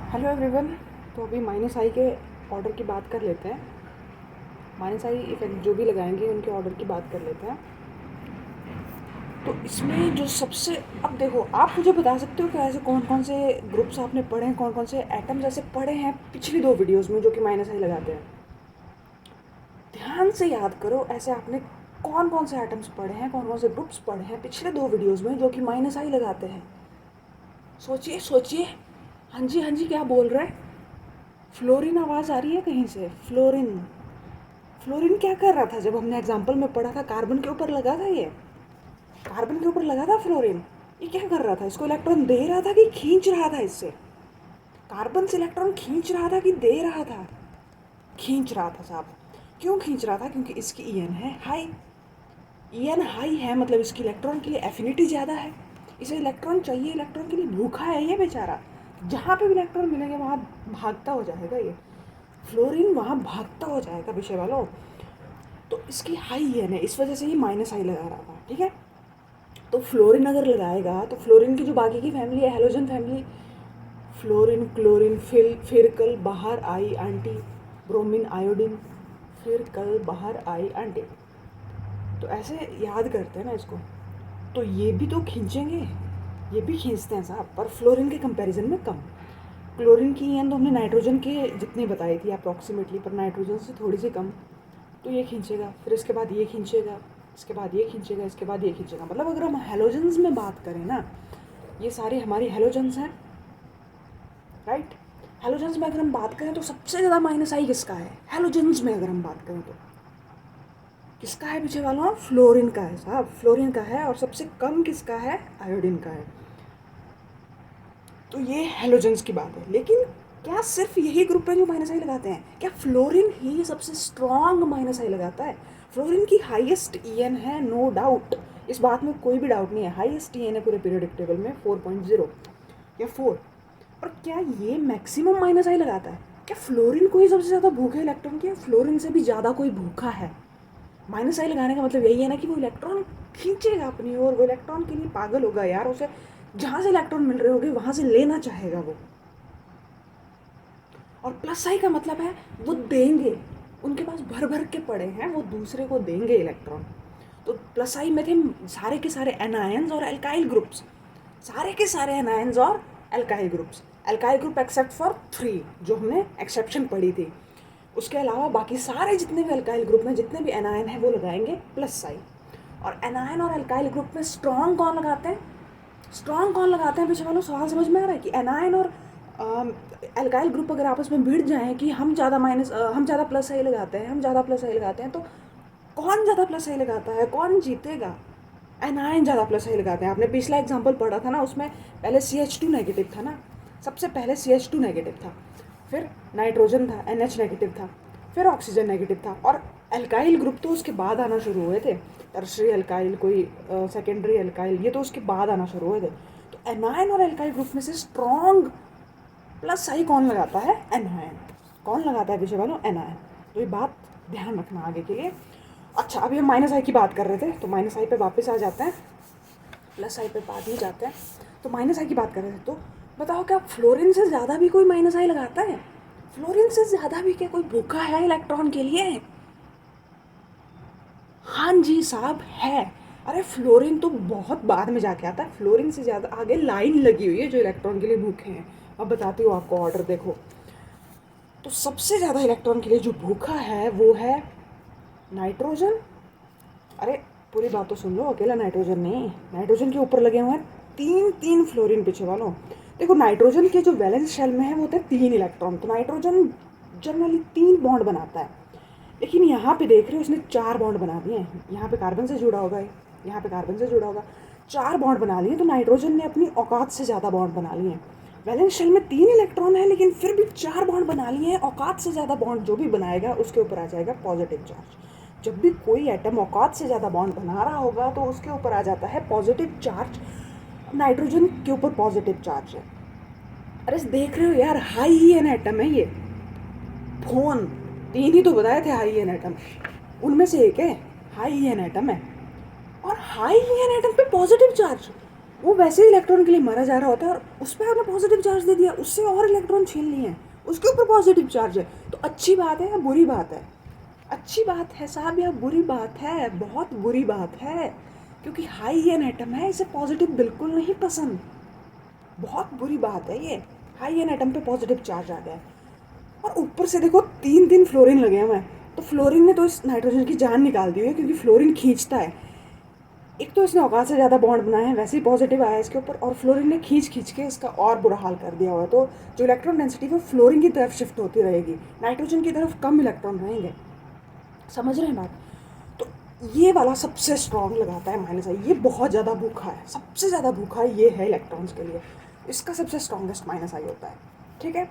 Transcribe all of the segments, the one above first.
Hello everyone. तो अभी minus आई के ऑर्डर की बात कर लेते हैं। माइनस आई इफेक्ट जो भी लगाएंगे उनके ऑर्डर की बात कर लेते हैं। तो इसमें जो सबसे, अब देखो, आप मुझे बता सकते हो कि ऐसे कौन कौन से ग्रुप्स आपने पढ़े हैं, कौन कौन से एटम्स ऐसे पढ़े हैं पिछली 2 वीडियोस में जो कि माइनस आई लगाते हैं। ध्यान से याद करो, ऐसे आपने कौन कौन से एटम्स पढ़े हैं, कौन कौन से ग्रुप्स पढ़े हैं पिछले 2 वीडियोस में जो कि माइनस आई लगाते हैं। सोचिए सोचिए। हाँ जी, क्या बोल रहे हैं? फ्लोरीन आवाज़ आ रही है कहीं से? फ्लोरीन। फ्लोरीन क्या कर रहा था? जब हमने एग्जाम्पल में पढ़ा था कार्बन के ऊपर लगा था, ये कार्बन के ऊपर लगा था फ्लोरीन। ये क्या कर रहा था? इसको इलेक्ट्रॉन दे रहा था कि खींच रहा था? इससे कार्बन से इलेक्ट्रॉन खींच रहा था कि दे रहा था? खींच रहा था साहब। क्यों खींच रहा था? क्योंकि इसकी ईएन है हाई। ईएन हाई है मतलब इसकी इलेक्ट्रॉन के लिए एफिनिटी ज़्यादा है। इसे इलेक्ट्रॉन चाहिए, इलेक्ट्रॉन के लिए भूखा है ये बेचारा। जहाँ पे भी इलेक्ट्रॉन मिलेंगे वहाँ भागता हो जाएगा ये फ्लोरीन, वहाँ भागता हो जाएगा विषय वालों। तो इसकी हाई ईएन है, इस वजह से ये माइनस आई लगा रहा था। ठीक है, तो फ्लोरीन अगर लगाएगा तो फ्लोरीन की जो बाकी की फैमिली है, हेलोजन फैमिली, फ्लोरीन, क्लोरीन, फिर कल बाहर आई आंटी, ब्रोमीन, आयोडीन, फिर कल बाहर आई आंटी। तो ऐसे याद करते हैं ना इसको। तो ये भी तो खींचेंगे, ये भी खींचते हैं साहब, पर फ्लोरीन के कंपैरिजन में कम। क्लोरीन की ईएन तो हमने नाइट्रोजन के जितनी बताई थी अप्रॉक्सीमेटली, पर नाइट्रोजन से थोड़ी सी कम। तो ये खींचेगा, फिर इसके बाद ये खींचेगा, इसके बाद ये खींचेगा, इसके बाद ये खींचेगा। मतलब अगर हम हेलोजन्स में बात करें ना, ये सारी हमारी हेलोजन्स हैं, राइट। हेलोजन्स में अगर हम बात करें तो सबसे ज़्यादा माइनस आई किसका है? हेलोजन्स में अगर हम बात करें तो किसका है पीछे वालों? फ्लोरीन का है साहब, फ्लोरीन का है। और सबसे कम किसका है? आयोडीन का है। तो ये हेलोजन्स की बात है। लेकिन क्या सिर्फ यही ग्रुप है जो माइनस आई लगाते हैं? क्या फ्लोरीन ही सबसे स्ट्रॉन्ग माइनस आई लगाता है? फ्लोरीन की हाईएस्ट ईएन है, नो डाउट, इस बात में कोई भी डाउट नहीं है। हाईएस्ट ईएन है पूरे पीरियोडिक टेबल में 4.0 या 4। और क्या ये मैक्सिमम माइनस आई लगाता है? क्या फ्लोरीन को ही सबसे ज़्यादा भूख है इलेक्ट्रॉन की? फ्लोरीन से भी ज़्यादा कोई भूखा है? माइनस आई लगाने का मतलब यही है ना कि वो इलेक्ट्रॉन खींचेगा अपनी ओर, वो इलेक्ट्रॉन के लिए पागल होगा यार। उसे जहाँ से इलेक्ट्रॉन मिल रहे होंगे वहाँ से लेना चाहेगा वो। और प्लस आई का मतलब है वो देंगे, उनके पास भर भर के पड़े हैं, वो दूसरे को देंगे इलेक्ट्रॉन। तो प्लस आई में थे सारे के सारे एनायंस और एल्काइल ग्रुप्स, सारे के सारे एनायंस और alkyl groups. Alkyl group except for 3 जो हमने एक्सेप्शन पढ़ी थी, उसके अलावा बाकी सारे जितने भी अल्काइल ग्रुप में जितने भी एनायन हैं वो लगाएंगे प्लस साइन। और एनायन और अल्काइल ग्रुप में स्ट्रॉन्ग कौन लगाते हैं? स्ट्रॉन्ग कौन लगाते हैं? पीछे वालों सवाल समझ में आ रहा है कि एनायन और अल्काइल ग्रुप अगर आपस में भिड़ जाएं कि हम ज़्यादा प्लस आई लगाते हैं, हम ज़्यादा प्लस आई लगाते हैं, तो कौन ज़्यादा प्लस आई लगाता है? कौन जीतेगा? एनायन ज़्यादा प्लस आई लगाते हैं। आपने पिछला एग्जाम्पल पढ़ा था ना, उसमें पहले CH2 नेगेटिव था ना, सबसे पहले CH2 नेगेटिव था, फिर नाइट्रोजन था, NH नेगेटिव था, फिर ऑक्सीजन नेगेटिव था। और अल्काइल ग्रुप तो उसके बाद आना शुरू हुए थे, टर्शरी अल्काइल, कोई सेकेंडरी अल्काइल, ये तो उसके बाद आना शुरू हुए थे। तो एनायन और अल्काइल ग्रुप में से स्ट्रॉन्ग प्लस आई कौन लगाता है? एनायन। कौन लगाता है पीछे वालों? एनायन। तो ये बात ध्यान रखना आगे के लिए। अच्छा, अभी हम माइनस आई की बात कर रहे थे, तो माइनस आई पे वापस आ जाते हैं, प्लस आई पे बाद में जाते हैं। तो माइनस आई की बात कर रहे थे, तो बताओ क्या फ्लोरीन से ज़्यादा भी कोई माइनस आई लगाता है? फ्लोरीन से ज़्यादा भी क्या कोई भूखा है इलेक्ट्रॉन के लिए? हाँ जी साहब है। अरे फ्लोरीन तो बहुत बाद में जाके आता है, फ्लोरीन से ज़्यादा आगे लाइन लगी हुई है जो इलेक्ट्रॉन के लिए भूखे हैं। अब बताती हूँ आपको ऑर्डर, देखो। तो सबसे ज़्यादा इलेक्ट्रॉन के लिए जो भूखा है वो है नाइट्रोजन। अरे पूरी बात तो सुन लो, अकेला नाइट्रोजन नहीं, नाइट्रोजन के ऊपर लगे हुए हैं 3 फ्लोरीन पीछे वालों। देखो नाइट्रोजन के जो वैलेंस शेल में है वो होते हैं 3 इलेक्ट्रॉन, तो नाइट्रोजन जनरली 3 बॉन्ड बनाता है। लेकिन यहाँ पे देख रहे हो इसने 4 बॉन्ड बना दिए हैं। यहाँ पे कार्बन से जुड़ा होगा, यहाँ पे कार्बन से जुड़ा होगा, 4 बॉन्ड बना लिए। तो नाइट्रोजन ने अपनी औकात से ज़्यादा बॉन्ड बना लिए हैं। वैलेंस शेल में 3 इलेक्ट्रॉन है लेकिन फिर भी 4 बॉन्ड बना लिए हैं। औकात से ज़्यादा बॉन्ड जो भी बनाएगा उसके ऊपर आ जाएगा पॉजिटिव चार्ज। जब भी कोई एटम औकात से ज़्यादा बॉन्ड बना रहा होगा तो उसके ऊपर आ जाता है पॉजिटिव चार्ज। नाइट्रोजन के ऊपर पॉजिटिव चार्ज है। अरे देख रहे हो यार, हाई ही एन एटम है ये। फोन 3 ही तो बताए थे हाई एन एटम, उनमें से एक है हाई एन एटम है। और हाई एन एटम पे पॉजिटिव चार्ज, वो वैसे ही इलेक्ट्रॉन के लिए मरा जा रहा होता है और उस पर आपने पॉजिटिव चार्ज दे दिया, उससे और इलेक्ट्रॉन छीन लिए हैं, उसके ऊपर पॉजिटिव चार्ज है। तो अच्छी बात है या बुरी बात है? अच्छी बात है साहब या बुरी बात है? बहुत बुरी बात है, क्योंकि हाई एन एटम है, इसे पॉजिटिव बिल्कुल नहीं पसंद। बहुत बुरी बात है ये, हाई एन एटम पे पॉजिटिव चार्ज आ गया है। और ऊपर से देखो 3 फ्लोरीन लगे हुए हैं, तो फ्लोरीन ने तो इस नाइट्रोजन की जान निकाल दी है, क्योंकि फ्लोरीन खींचता है। एक तो इसने औकात से ज़्यादा बॉन्ड बनाए हैं, वैसे ही पॉजिटिव आया इसके ऊपर, और फ्लोरीन ने खींच के इसका और बुरा हाल कर दिया हुआ है। तो जो इलेक्ट्रॉन डेंसिटी वो फ्लोरीन की तरफ शिफ्ट होती रहेगी, नाइट्रोजन की तरफ कम इलेक्ट्रॉन रहेंगे। समझ रहे हैं बात? तो ये वाला सबसे स्ट्रॉन्ग लगाता है माइनस आई, ये बहुत ज़्यादा भूखा है, सबसे ज़्यादा भूखा ये है इलेक्ट्रॉन्स के लिए, इसका सबसे स्ट्रॉन्गेस्ट माइनस आई होता है। ठीक है,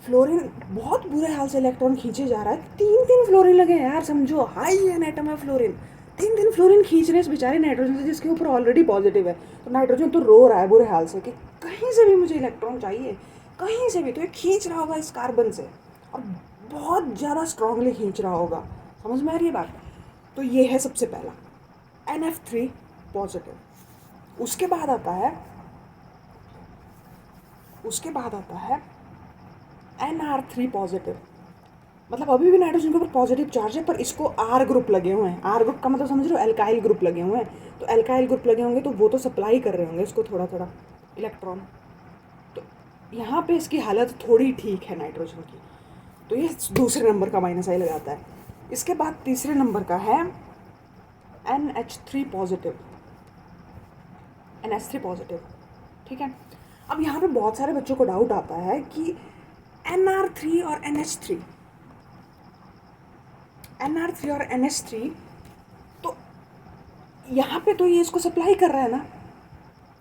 फ्लोरीन बहुत बुरे हाल से इलेक्ट्रॉन खींचे जा रहा है, 3 फ्लोरीन लगे हैं यार, समझो हाई एन एटम है फ्लोरीन, 3 फ्लोरीन खींच रहे हैं इस बेचारे नाइट्रोजन से जिसके ऊपर ऑलरेडी पॉजिटिव है। तो नाइट्रोजन तो रो रहा है बुरे हाल से कि कहीं से भी मुझे इलेक्ट्रॉन चाहिए, कहीं से भी। तो ये खींच रहा होगा इस कार्बन से, और बहुत ज़्यादा स्ट्रांगली खींच रहा होगा। समझ में आ रही है बात? तो ये है सबसे पहला NF3 पॉजिटिव। उसके बाद आता है NR3 पॉजिटिव। मतलब अभी भी नाइट्रोजन के ऊपर पॉजिटिव चार्ज है, पर इसको R ग्रुप लगे हुए हैं। R ग्रुप का मतलब समझ रहे हो, एल्काइल ग्रुप लगे हुए हैं। तो एल्काइल ग्रुप लगे होंगे तो वो तो सप्लाई कर रहे होंगे इसको थोड़ा थोड़ा इलेक्ट्रॉन। तो यहाँ पे इसकी हालत थोड़ी ठीक है नाइट्रोजन की, तो ये दूसरे नंबर का माइनस आई लगाता है। इसके बाद तीसरे नंबर का है NH3 पॉजिटिव, NH3 पॉजिटिव। ठीक है, अब यहाँ पे बहुत सारे बच्चों को डाउट आता है कि NR3 और NH3, NR3 और NH3, तो यहाँ पे तो ये इसको सप्लाई कर रहा है ना,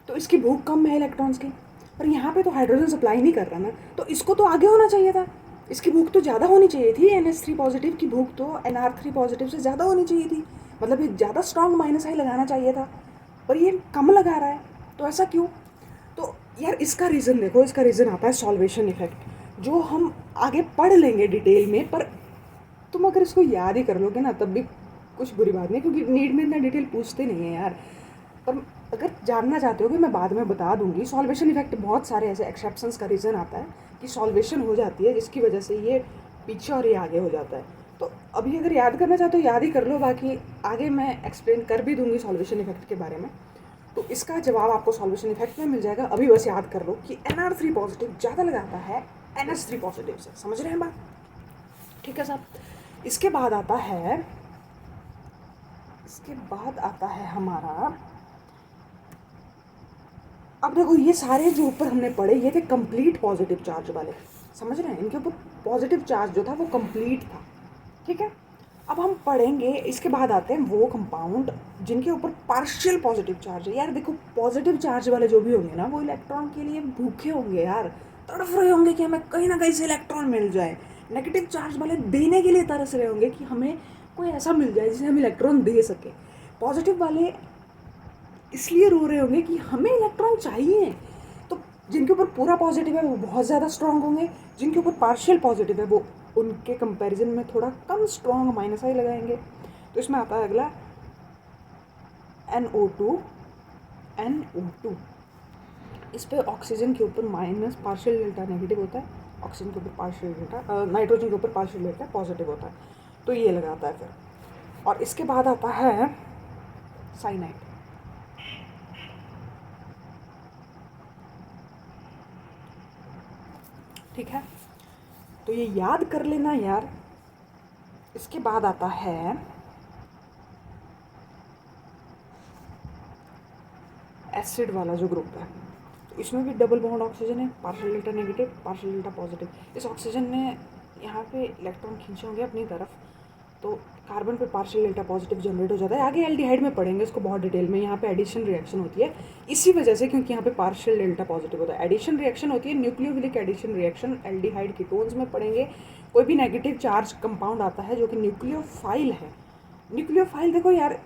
तो इसकी भूख कम है इलेक्ट्रॉन्स की, पर यहाँ पे तो हाइड्रोजन सप्लाई नहीं कर रहा ना, तो इसको तो आगे होना चाहिए था, इसकी भूख तो ज़्यादा होनी चाहिए थी। NH3 पॉजिटिव की भूख तो NR3 पॉजिटिव से ज़्यादा होनी चाहिए थी, मतलब ये ज़्यादा स्ट्रॉन्ग माइनस आई लगाना चाहिए था, पर ये कम लगा रहा है। तो ऐसा क्यों? तो यार इसका रीज़न देखो, इसका रीज़न आता है सॉल्वेशन इफेक्ट, जो हम आगे पढ़ लेंगे डिटेल में। पर तुम अगर इसको याद ही कर लोगे ना तब भी कुछ बुरी बात नहीं, क्योंकि नीट में इतना डिटेल पूछते नहीं है यार। पर अगर जानना चाहते हो कि मैं बाद में बता दूंगी। सॉल्वेशन इफेक्ट बहुत सारे ऐसे एक्सेप्शंस का रीज़न आता है कि सॉल्वेशन हो जाती है जिसकी वजह से ये पीछे और ये आगे हो जाता है। तो अभी अगर याद करना चाहते हो याद ही कर लो, बाकी आगे मैं एक्सप्लेन कर भी दूंगी सॉल्वेशन इफेक्ट के बारे में। तो इसका जवाब आपको सॉल्वेशन इफेक्ट में मिल जाएगा। अभी बस याद कर लो कि NR3 पॉजिटिव ज़्यादा लगाता है NH3 पॉजिटिव से। समझ रहे हैं बात? ठीक है साहब। इसके बाद आता है हमारा, अब देखो ये सारे जो ऊपर हमने पढ़े ये थे कंप्लीट पॉजिटिव चार्ज वाले। समझ रहे हैं? इनके ऊपर पॉजिटिव चार्ज जो था वो कंप्लीट था। ठीक है, अब हम पढ़ेंगे इसके बाद आते हैं वो कंपाउंड जिनके ऊपर पार्शियल पॉजिटिव चार्ज है। यार देखो पॉजिटिव चार्ज वाले जो भी होंगे ना वो इलेक्ट्रॉन के लिए भूखे होंगे यार, तड़फ रहे होंगे कि हमें कहीं ना कहीं से इलेक्ट्रॉन मिल जाए। नेगेटिव चार्ज वाले देने के लिए तरस रहे होंगे कि हमें कोई ऐसा मिल जाए जिसे हम इलेक्ट्रॉन दे सके। पॉजिटिव वाले इसलिए रो रहे होंगे कि हमें इलेक्ट्रॉन चाहिए। तो जिनके ऊपर पूरा पॉजिटिव है वो बहुत ज़्यादा स्ट्रॉन्ग होंगे, जिनके ऊपर पार्शियल पॉजिटिव है वो उनके कंपैरिजन में थोड़ा कम स्ट्रॉन्ग माइनस आई लगाएंगे। तो इसमें आता है अगला NO2। इस पर ऑक्सीजन के ऊपर माइनस पार्शियल डेल्टा नेगेटिव होता है, ऑक्सीजन के ऊपर पार्शियल डेल्टा, नाइट्रोजन के ऊपर पार्शियल डेल्टा पॉजिटिव होता है। तो ये लगाता है फिर। और इसके बाद आता है साइनाइड। ठीक है, तो ये याद कर लेना यार। इसके बाद आता है एसिड वाला जो ग्रुप है, तो इसमें भी डबल बॉन्ड ऑक्सीजन है, partial delta negative partial delta positive. इस ऑक्सीजन ने यहाँ पे इलेक्ट्रॉन खींचे होंगे अपनी तरफ, तो कार्बन पे पार्शियल डेल्टा पॉजिटिव जनरेट हो जाता है। आगे एल्डिहाइड में पढ़ेंगे इसको बहुत डिटेल में। यहाँ पे एडिशन रिएक्शन होती है इसी वजह से, क्योंकि यहाँ पे पार्शियल डेल्टा पॉजिटिव होता है। एडिशन रिएक्शन होती है, nucleophilic addition reaction, aldehyde ketones में पढ़ेंगे। कोई भी नेगेटिव चार्ज कंपाउंड आता है जो कि न्यूक्लियोफाइल है। न्यूक्लियोफाइल देखो यार,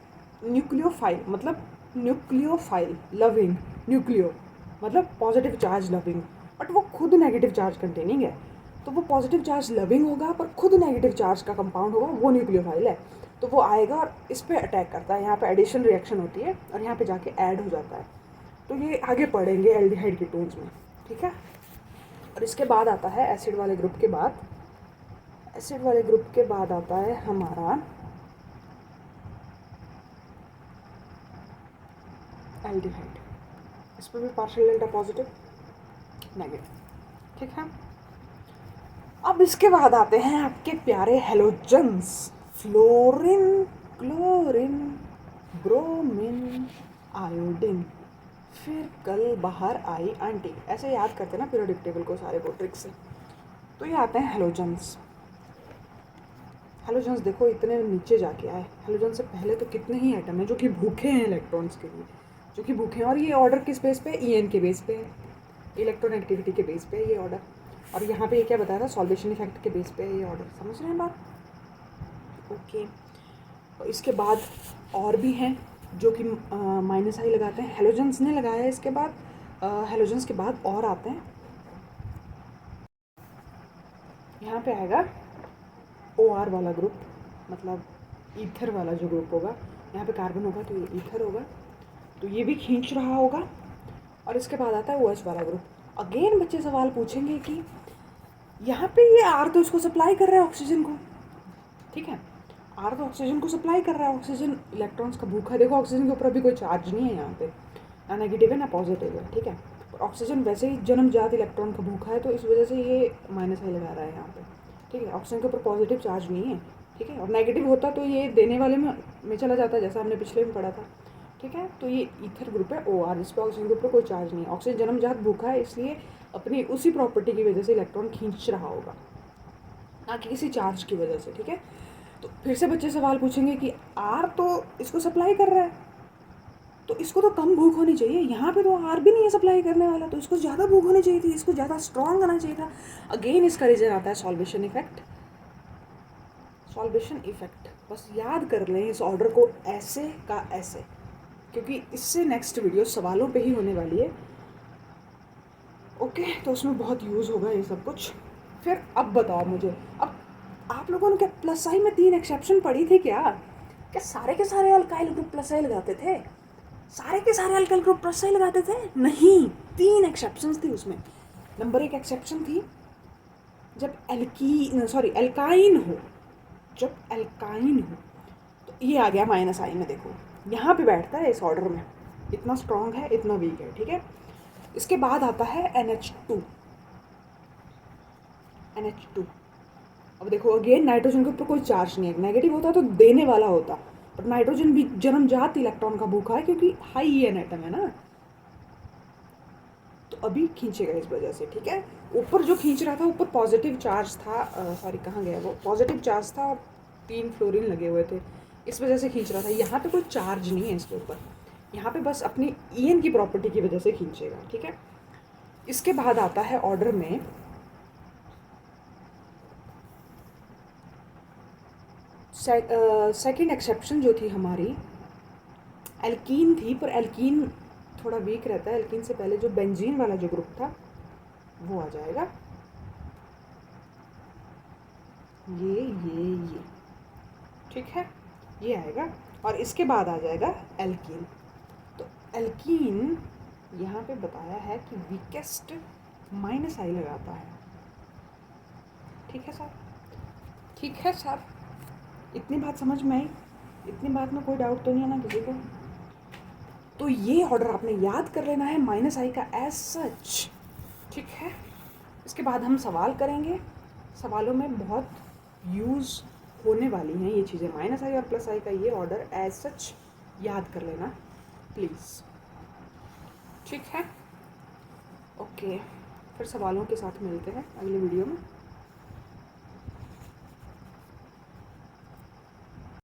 न्यूक्लियोफाइल मतलब न्यूक्लियोफाइल लविंग, न्यूक्लियो मतलब पॉजिटिव चार्ज लविंग, बट वो खुद नेगेटिव चार्ज कंटेनिंग है। तो वो पॉजिटिव चार्ज लविंग होगा पर खुद नेगेटिव चार्ज का कंपाउंड होगा, वो न्यूक्लियोफाइल है। तो वो आएगा और इस पर अटैक करता है। यहाँ पे एडिशन रिएक्शन होती है और यहाँ पे जाके ऐड हो जाता है। तो ये आगे पढ़ेंगे एल्डिहाइड कीटोन्स में, ठीक है। और इसके बाद आता है एसिड वाले ग्रुप के बाद, एसिड वाले ग्रुप के बाद आता है हमारा एल्डिहाइड। इस पर भी पार्शियल डेल्टा पॉजिटिव नेगेटिव, ठीक है। अब इसके बाद आते हैं आपके प्यारे halogens, fluorine, chlorine, bromine, iodine. फिर कल बाहर आई आंटी, ऐसे याद करते ना पीरियोडिक टेबल को सारे को ट्रिक से। तो ये आते हैं हेलोजन्स। हेलोजन्स देखो इतने नीचे जाके आए, हेलोजन से पहले तो कितने ही एटम हैं जो कि भूखे हैं इलेक्ट्रॉन्स के लिए, जो कि भूखे हैं। और ये ऑर्डर किस बेस पे, ईएन के बेस पे है, इलेक्ट्रॉन एक्टिविटी के बेस पे है ये ऑर्डर। और यहाँ पे ये क्या बताया था, सॉल्वेशन इफेक्ट के बेस पे है ये ऑर्डर। समझ रहे हैं बात? ओके। और इसके बाद और भी हैं जो कि माइनस आई लगाते हैं, हेलोजन्स ने लगाया है। इसके बाद हेलोजन्स के बाद और आते हैं, यहाँ पे आएगा OR वाला ग्रुप, मतलब ईथर वाला जो ग्रुप होगा। यहाँ पे कार्बन होगा तो ये ईथर होगा, तो ये भी खींच रहा होगा। और इसके बाद आता है OH वाला ग्रुप। अगेन बच्चे सवाल पूछेंगे कि यहाँ पे ये R तो इसको सप्लाई कर रहा है ऑक्सीजन को, ठीक है, R तो ऑक्सीजन को सप्लाई कर रहा है, ऑक्सीजन इलेक्ट्रॉन्स का भूखा। देखो ऑक्सीजन के ऊपर अभी कोई चार्ज नहीं है यहाँ पे, ना नेगेटिव है ना पॉजिटिव है, ठीक है। ऑक्सीजन वैसे ही जन्मजात इलेक्ट्रॉन का भूखा है, तो इस वजह से ये माइनस आई लगा रहा है यहाँ पे, ठीक है। ऑक्सीजन के ऊपर पॉजिटिव चार्ज नहीं है, ठीक है। और नेगेटिव होता तो ये देने वाले में चला जाता, जैसा हमने पिछले में पढ़ा था, ठीक है। तो ये ईथर ग्रुप है OR, जिस पर ऑक्सीजन के ऊपर कोई चार्ज नहीं है। ऑक्सीजन जन्मजात भूखा है, इसलिए अपनी उसी प्रॉपर्टी की वजह से इलेक्ट्रॉन खींच रहा होगा, ना कि किसी चार्ज की वजह से, ठीक है। तो फिर से बच्चे सवाल पूछेंगे कि R तो इसको सप्लाई कर रहा है, तो इसको तो कम भूख होनी चाहिए। यहाँ पे तो R भी नहीं है सप्लाई करने वाला, तो इसको ज़्यादा भूख होनी चाहिए थी, इसको ज़्यादा स्ट्रॉन्ग आना चाहिए था। अगेन इसका रीजन आता है सॉल्वेशन इफेक्ट, सॉल्वेशन इफेक्ट। बस याद कर लें इस ऑर्डर को ऐसे का ऐसे, क्योंकि इससे नेक्स्ट वीडियो सवालों पे ही होने वाली है, ओके। तो उसमें बहुत यूज़ होगा ये सब कुछ। फिर अब बताओ मुझे, अब आप लोगों ने क्या प्लस आई में 3 एक्सेप्शन पढ़ी थी क्या? क्या सारे के सारे अल्काइल ग्रुप प्लस आई लगाते थे? सारे के सारे अल्काइल ग्रुप प्लस आई लगाते थे? नहीं, 3 एक्सेप्शंस थी उसमें। नंबर 1 एक्सेप्शन थी जब एल्काइन हो, जब एल्काइन हो तो ये आ गया माइनस आई में। देखो यहाँ पे बैठता है इस ऑर्डर में, इतना स्ट्रॉन्ग है इतना वीक है, ठीक है। इसके बाद आता है NH2। अब देखो अगेन नाइट्रोजन के ऊपर कोई चार्ज नहीं है, नेगेटिव होता तो देने वाला होता, पर नाइट्रोजन भी जन्मजात इलेक्ट्रॉन का भूखा है क्योंकि हाई EN एटम है ना, तो अभी खींचेगा इस वजह से, ठीक है। ऊपर जो खींच रहा था ऊपर पॉजिटिव चार्ज था, सॉरी कहाँ गया वो, पॉजिटिव चार्ज था, 3 फ्लोरीन लगे हुए थे, इस वजह से खींच रहा था। यहाँ पे कोई चार्ज नहीं है इसके ऊपर, यहाँ पे बस अपनी EN की प्रॉपर्टी की वजह से खींचेगा, ठीक है। इसके बाद आता है ऑर्डर में सेकेंड एक्सेप्शन जो थी हमारी, एल्कीन थी, पर एल्कीन थोड़ा वीक रहता है। एल्कीन से पहले जो बेंजीन वाला जो ग्रुप था वो आ जाएगा, ये ठीक है, ये आएगा। और इसके बाद आ जाएगा एल्कीन। तो एल्कीन यहाँ पे बताया है कि वीकेस्ट माइनस आई लगाता है, ठीक है सर, ठीक है सर। इतनी बात समझ में आई? इतनी बात में कोई डाउट तो नहीं है ना किसी को? तो ये ऑर्डर आपने याद कर लेना है माइनस आई का एज सच, ठीक है। इसके बाद हम सवाल करेंगे, सवालों में बहुत यूज़ होने वाली हैं ये चीज़ें। माइनस आई और प्लस आई का ये ऑर्डर एज सच याद कर लेना प्लीज़, ठीक है। ओके, फिर सवालों के साथ मिलते हैं अगले वीडियो में।